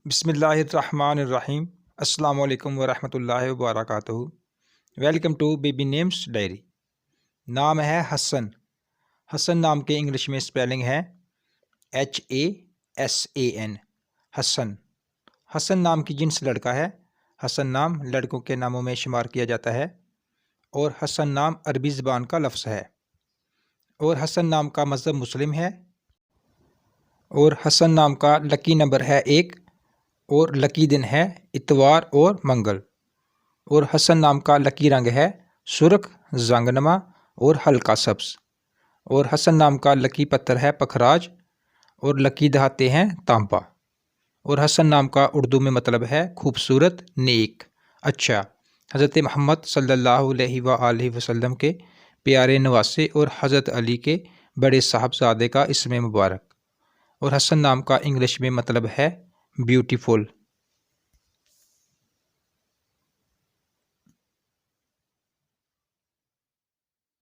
بسم اللہ الرحمن الرحیم۔ السلام علیکم ورحمۃ اللہ وبرکاتہ۔ Welcome to baby names diary. نام ہے حسن۔ حسن نام کے انگلش میں اسپیلنگ ہے HASAN، حسن۔ حسن نام کی جنس لڑکا ہے۔ حسن نام لڑکوں کے ناموں میں شمار کیا جاتا ہے اور حسن نام عربی زبان کا لفظ ہے، اور حسن نام کا مذہب مسلم ہے، اور حسن نام کا لکی نمبر ہے 1، اور لکی دن ہے اتوار اور منگل، اور حسن نام کا لکی رنگ ہے سرخ، زنگ نما اور ہلکا سبز، اور حسن نام کا لکی پتھر ہے پکھراج، اور لکی دھاتے ہیں تانبا، اور حسن نام کا اردو میں مطلب ہے خوبصورت، نیک، اچھا۔ حضرت محمد صلی اللہ علیہ وآلہ وسلم کے پیارے نواسے اور حضرت علی کے بڑے صاحبزادے کا اسم مبارک، اور حسن نام کا انگلش میں مطلب ہے بیوٹیفل۔